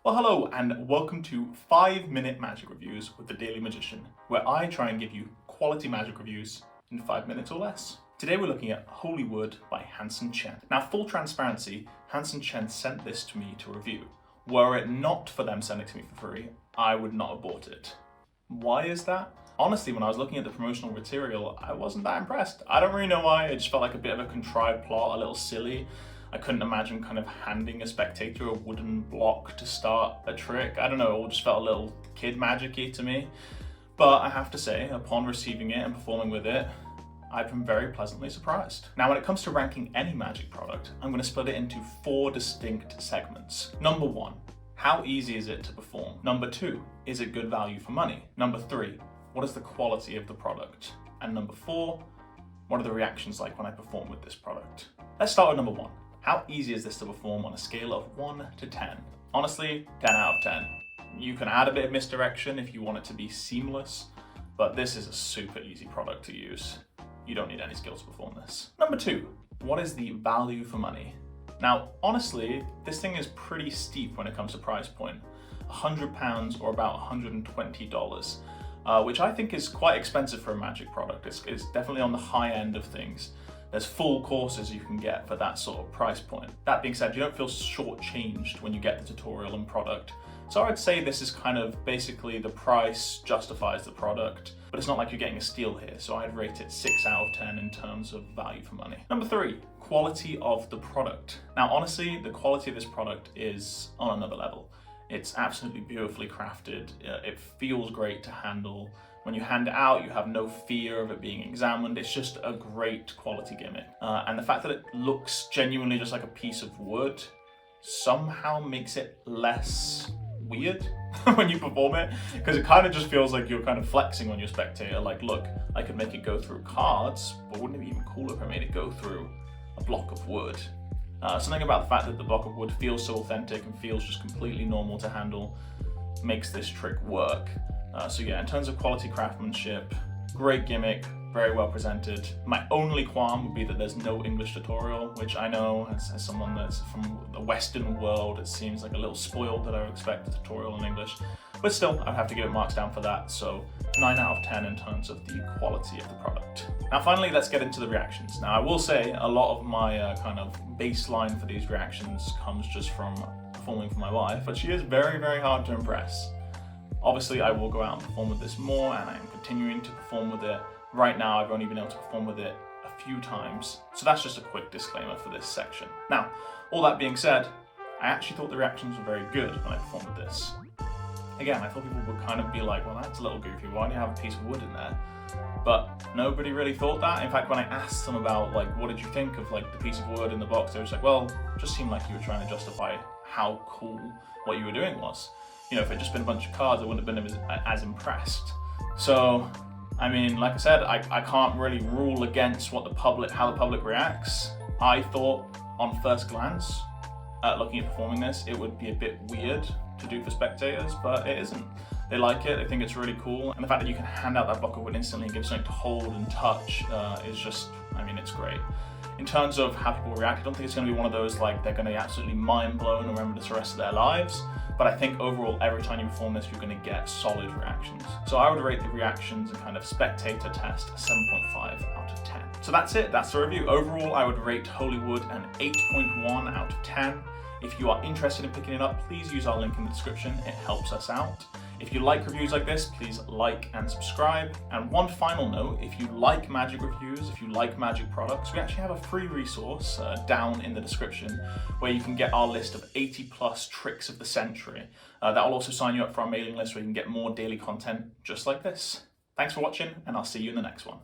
Well, hello, and welcome to 5-Minute Magic Reviews with the Daily Magician, where I try and give you quality magic reviews in 5 minutes or less. Today we're looking at Holy Wood by Hansen Chen. Now, full transparency, Hansen Chen sent this to me to review. Were it not for them sending it to me for free, I would not have bought it. Why is that? Honestly, when I was looking at the promotional material, I wasn't that impressed. I don't really know why, it just felt like a bit of a contrived plot, a little silly. I couldn't imagine kind of handing a spectator a wooden block to start a trick. I don't know, it all just felt a little kid magic-y to me. But I have to say, upon receiving it and performing with it, I've been very pleasantly surprised. Now, when it comes to ranking any magic product, I'm going to split it into 4 distinct segments. Number 1, how easy is it to perform? Number 2, is it good value for money? Number 3, what is the quality of the product? And number 4, what are the reactions like when I perform with this product? Let's start with number 1. How easy is this to perform on a scale of 1 to 10? Honestly, 10 out of 10. You can add a bit of misdirection if you want it to be seamless, but this is a super easy product to use. You don't need any skills to perform this. Number 2, what is the value for money? Now, honestly, this thing is pretty steep when it comes to price point. £100 or about $120, which I think is quite expensive for a magic product. It's definitely on the high end of things. There's full courses you can get for that sort of price point. That being said, you don't feel shortchanged when you get the tutorial and product. So I'd say this is kind of basically the price justifies the product, but it's not like you're getting a steal here. So I'd rate it 6 out of 10 in terms of value for money. Number 3, quality of the product. Now, honestly, the quality of this product is on another level. It's absolutely beautifully crafted. It feels great to handle. When you hand it out, you have no fear of it being examined. It's just a great quality gimmick. And the fact that it looks genuinely just like a piece of wood somehow makes it less weird when you perform it, because it kind of just feels like you're kind of flexing on your spectator. Like, look, I could make it go through cards, but wouldn't it be even cooler if I made it go through a block of wood? Something about the fact that the block of wood feels so authentic and feels just completely normal to handle makes this trick work. So yeah, in terms of quality craftsmanship, great gimmick, very well presented. My only qualm would be that there's no English tutorial, which I know as someone that's from the Western world, it seems like a little spoiled that I would expect a tutorial in English. But still, I'd have to give it marks down for that. So 9 out of 10 in terms of the quality of the product. Now finally, let's get into the reactions. Now I will say a lot of my kind of baseline for these reactions comes just from performing for my wife, but she is very, very hard to impress. Obviously, I will go out and perform with this more, and I am continuing to perform with it. Right now, I've only been able to perform with it a few times, so that's just a quick disclaimer for this section. Now, all that being said, I actually thought the reactions were very good when I performed with this. Again, I thought people would kind of be like, well, that's a little goofy, why do you have a piece of wood in there? But nobody really thought that. In fact, when I asked them about, like, what did you think of, like, the piece of wood in the box, they were just like, well, it just seemed like you were trying to justify how cool what you were doing was. You know, if it had just been a bunch of cards, I wouldn't have been as impressed. So, I mean, like I said, I can't really rule against how the public reacts. I thought, on first glance, looking at performing this, it would be a bit weird to do for spectators, but it isn't. They like it, they think it's really cool, and the fact that you can hand out that block of wood instantly and give something to hold and touch is just, I mean, it's great. In terms of how people react, I don't think it's going to be one of those like they're going to be absolutely mind blown and remember this the rest of their lives. But I think overall, every time you perform this, you're going to get solid reactions. So I would rate the reactions and kind of spectator test a 7.5 out of 10. So that's it, that's the review. Overall, I would rate Holy Wood an 8.1 out of 10. If you are interested in picking it up, please use our link in the description. It helps us out. If you like reviews like this, please like and subscribe. And one final note, if you like magic reviews, if you like magic products, we actually have a free resource down in the description where you can get our list of 80+ tricks of the century. That will also sign you up for our mailing list where you can get more daily content just like this. Thanks for watching, and I'll see you in the next one.